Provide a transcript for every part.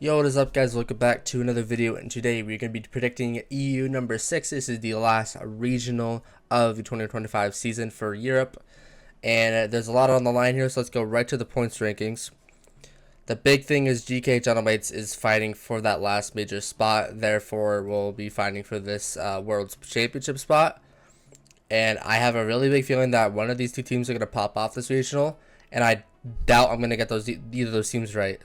Yo, what is up, guys? Welcome back to another video, and today we're going to be predicting EU number 6. This is the last regional of the 2025 season for Europe, and there's a lot on the line here, so let's go right to the points rankings. The big thing is GK Gentlemates is fighting for that last major spot, therefore we'll be fighting for this World Championship spot, and I have a really big feeling that one of these two teams are going to pop off this regional, and I doubt I'm going to get either of those teams right.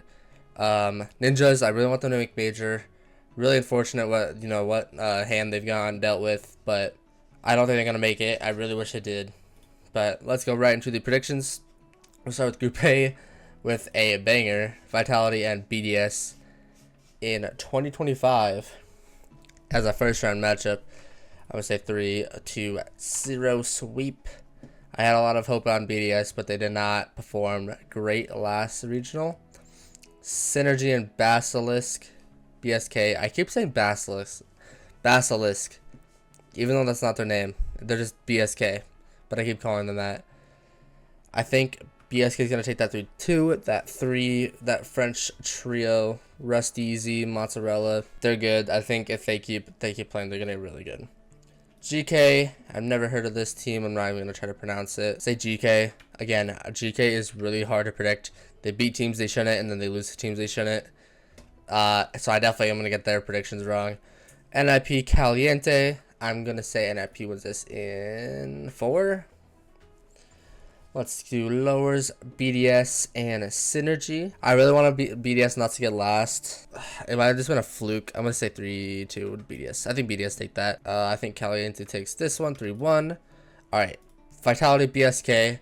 Ninjas, I really want them to make major. Really unfortunate what hand they've gone dealt with, but I don't think they're gonna make it. I really wish they did. But let's go right into the predictions. We'll start with Group A with a banger, Vitality and BDS in 2025 as a first round matchup. I would say 3-2-0 sweep. I had a lot of hope on BDS, but they did not perform great last regional. Synergy and Basilisk, BSK. I keep saying Basilisk, even though that's not their name. They're just BSK, but I keep calling them that. I think BSK is gonna take that 3-2. That French trio, Rusty, Easy, Mozzarella. They're good. I think if they keep playing, they're gonna be really good. GK, I've never heard of this team. I'm not even going to try to pronounce it. Say GK. Again, GK is really hard to predict. They beat teams they shouldn't, and then they lose to teams they shouldn't. So I definitely am going to get their predictions wrong. NIP Caliente. I'm going to say NIP wins this in 4. Let's do lowers, BDS, and Synergy. I really want BDS not to get last. It might have just been a fluke. I'm going to say 3-2 BDS. I think BDS take that. I think Caliente takes this one, 3-1. Alright, Vitality, BSK.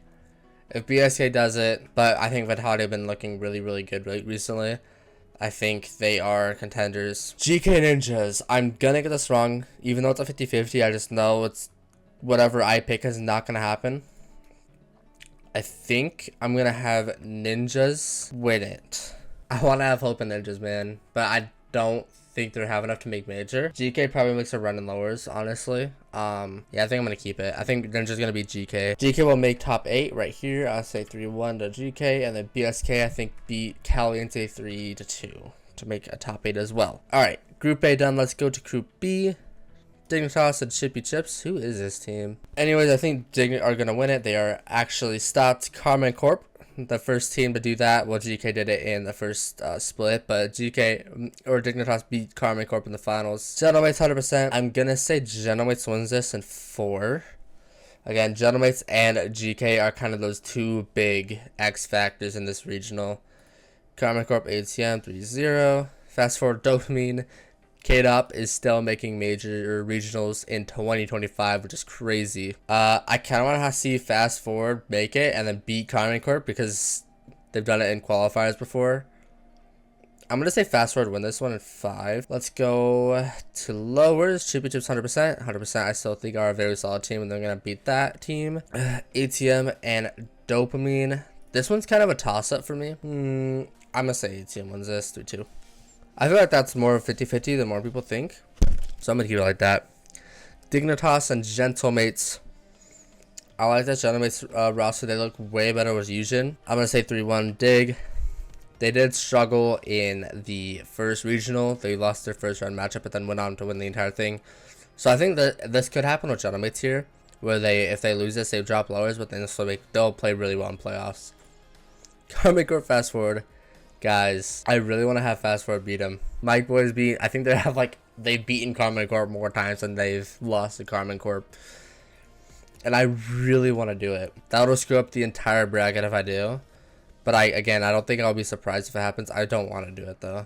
If BSK does it, but I think Vitality have been looking really, really good recently. I think they are contenders. GK Ninjas. I'm going to get this wrong. Even though it's a 50-50, I just know it's whatever I pick is not going to happen. I think I'm going to have Ninjas win it. I want to have hope in Ninjas, man. But I don't think they have enough to make major. GK probably makes a run in lowers, honestly. Yeah, I think I'm going to keep it. I think Ninja's going to beat GK. GK will make top 8 right here. I'll say 3-1 to GK. And then BSK, I think, beat Caliente 3-2 to make a top 8 as well. Alright, Group A done. Let's go to Group B. Dignitas and Chippy Chips. Who is this team? Anyways, I think Dig are going to win it. They are actually stopped Carmen Corp, the first team to do that. Well, GK did it in the first split, but GK or Dignitas beat Carmen Corp in the finals. Gentlemates 100%. I'm going to say Gentlemates wins this in 4. Again, Gentlemates and GK are kind of those two big X factors in this regional. Carmen Corp ATM 3-0. Fast forward Dopamine. K-Dop is still making major regionals in 2025, which is crazy. I kind of want to see Fast Forward make it and then beat Carmen Corp because they've done it in qualifiers before. I'm going to say Fast Forward win this one in 5. Let's go to lowers. Chippy Chips 100%. 100%. I still think are a very solid team, and they're going to beat that team. ATM and Dopamine. This one's kind of a toss-up for me. I'm going to say ATM wins this 3-2. I feel like that's more 50-50 than more people think. So I'm going to keep it like that. Dignitas and Gentlemates. I like that Gentlemates roster. They look way better with Eugen. I'm going to say 3-1 Dig. They did struggle in the first regional. They lost their first round matchup, but then went on to win the entire thing. So I think that this could happen with Gentlemates here. Where if they lose this, they drop lowers, but then they'll play really well in playoffs. Carmen Corp Fast Forward. Guys, I really want to have Fast Forward beat them. Mike Boys I think they've beaten Carmen Corp more times than they've lost to Carmen Corp. And I really want to do it. That'll screw up the entire bracket if I do. But I don't think I'll be surprised if it happens. I don't want to do it though.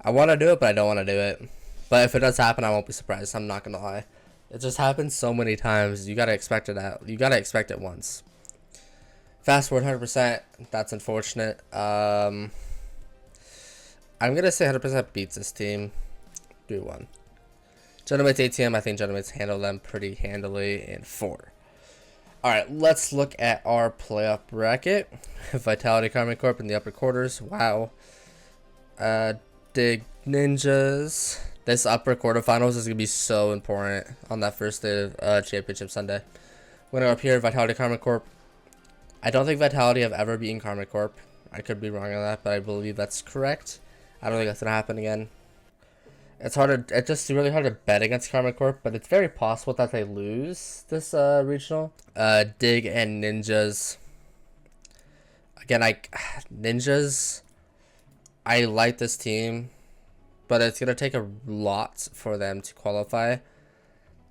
I want to do it, but I don't want to do it. But if it does happen, I won't be surprised. I'm not going to lie. It just happens so many times. You got to expect it out. You got to expect it once. Fast Forward 100%. That's unfortunate. I'm going to say 100% beats this team. 3-1. Gentlemates ATM. I think Gentlemates handle them pretty handily in 4. Alright, let's look at our playoff bracket. Vitality Carmen Corp in the upper quarters. Wow. Dig Ninjas. This upper quarterfinals is going to be so important on that first day of Championship Sunday. We're going to go up here. Vitality Carmen Corp. I don't think Vitality have ever beaten Karma Corp. I could be wrong on that, but I believe that's correct. I don't think that's gonna happen again. It's just really hard to bet against Karma Corp, but it's very possible that they lose this regional. Dig and Ninjas. Again, Ninjas, I like this team, but it's gonna take a lot for them to qualify.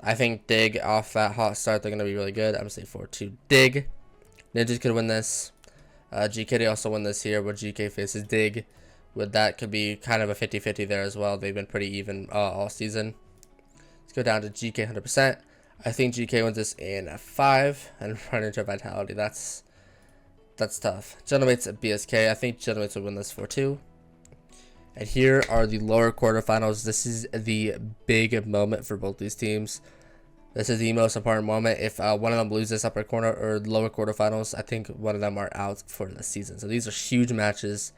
I think Dig off that hot start, they're gonna be really good. I'm gonna say 4-2 Dig. Ninjas could win this. GK also win this here, where GK faces Dig. With that could be kind of a 50-50 there as well. They've been pretty even all season. Let's go down to GK 100%. I think GK wins this in a 5 and run into Vitality. That's tough. Gentlemates at BSK. I think Gentlemates would win this 4-2. And here are the lower quarterfinals. This is the big moment for both these teams. This is the most important moment. If one of them loses upper corner or lower quarterfinals, I think one of them are out for the season. So these are huge matches.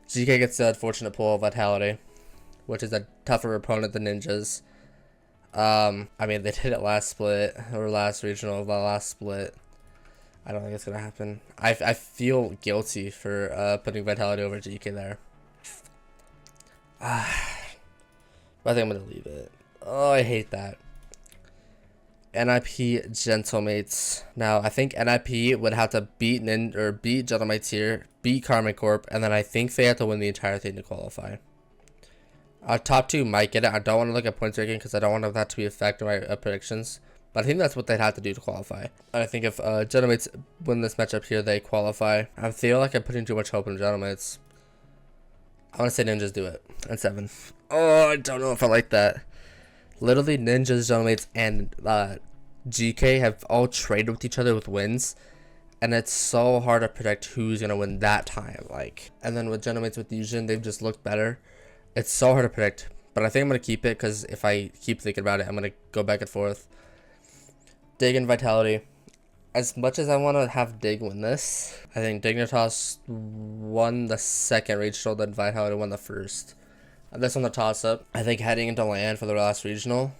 GK gets the unfortunate pull of Vitality, which is a tougher opponent than Ninjas. I mean, they did it last split, or last regional, the last split. I don't think it's going to happen. I feel guilty for putting Vitality over GK there. But I think I'm going to leave it. Oh, I hate that. NIP Gentlemates. Now, I think NIP would have to beat Gentlemates here, beat Karma Corp, and then I think they have to win the entire thing to qualify. Top 2 might get it. I don't want to look at points ranking because I don't want that to be affecting my predictions. But I think that's what they'd have to do to qualify. I think if Gentlemates win this matchup here, they qualify. I feel like I'm putting too much hope in Gentlemates. I want to say Ninjas do it. And 7. Oh, I don't know if I like that. Literally, Ninjas, Gentlemates, and GK have all traded with each other with wins, and it's so hard to predict who's gonna win that time. And then with Gentlemates with Fusion, they've just looked better. It's so hard to predict, but I think I'm gonna keep it because if I keep thinking about it, I'm gonna go back and forth. Dig and Vitality. As much as I want to have Dig win this, I think Dignitas won the second regional, then Vitality won the first. This one the toss-up. I think heading into land for the last regional.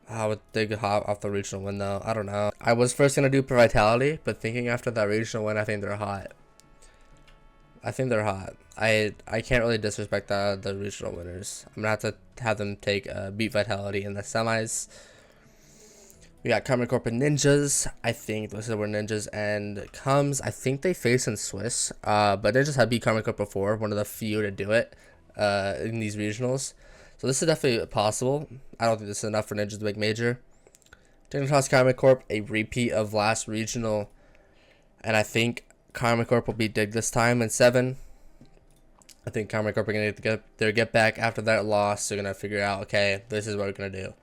I would Dig hot off the regional win though. I don't know. I was first going to do Vitality, but thinking after that regional win, I think they're hot. I think they're hot. I can't really disrespect the regional winners. I'm going to have them take beat Vitality in the semis. We got Karma Corp and Ninjas. I think this is where Ninjas and comes. I think they face in Swiss. But Ninjas have beat Karma Corp before. One of the few to do it. In these regionals, so this is definitely possible. I don't think this is enough for Ninjas to make major. Dignitas Karma Corp, a repeat of last regional, and I think Karma Corp will beat Dig this time in 7. I think Karma Corp are gonna get their get back after that loss. They're gonna figure out, okay, this is what we're gonna do.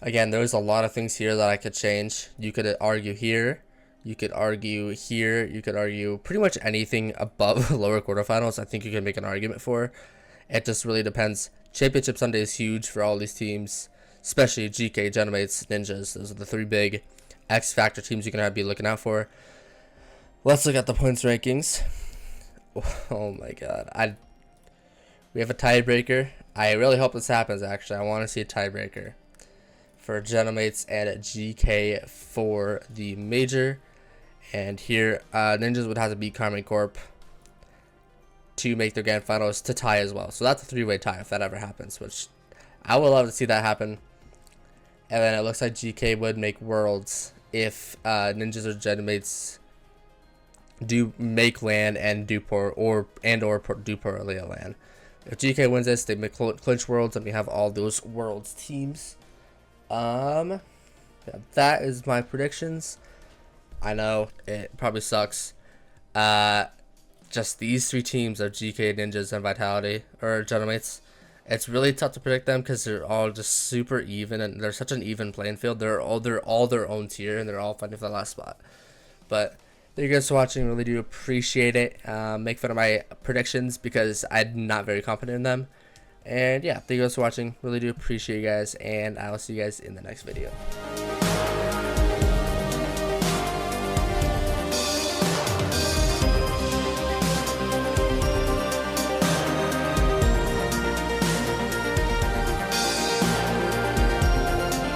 Again, there's a lot of things here that I could change. You could argue here. You could argue here. You could argue pretty much anything above lower quarterfinals. I think you can make an argument for. It just really depends. Championship Sunday is huge for all these teams, especially GK, Gentlemates, Ninjas. Those are the 3 big X Factor teams you're going to be looking out for. Let's look at the points rankings. Oh my god. We have a tiebreaker. I really hope this happens, actually. I want to see a tiebreaker for Gentlemates and GK for the major. And here, Ninjas would have to beat Karma Corp to make their grand finals to tie as well. So that's a 3-way tie if that ever happens, which I would love to see that happen. And then it looks like GK would make Worlds if Ninjas or Gentlemates do make land and do do poorly at land. If GK wins this, they make clinch Worlds, and we have all those Worlds teams. Yeah, that is my predictions. I know it probably sucks. Just these 3 teams of GK, Ninjas, and Vitality or Gentlemates. It's really tough to predict them because they're all just super even, and they're such an even playing field. They're all their own tier, and they're all fighting for the last spot. But thank you guys for watching. Really do appreciate it. Make fun of my predictions because I'm not very confident in them. And yeah, thank you guys for watching. Really do appreciate you guys, and I will see you guys in the next video.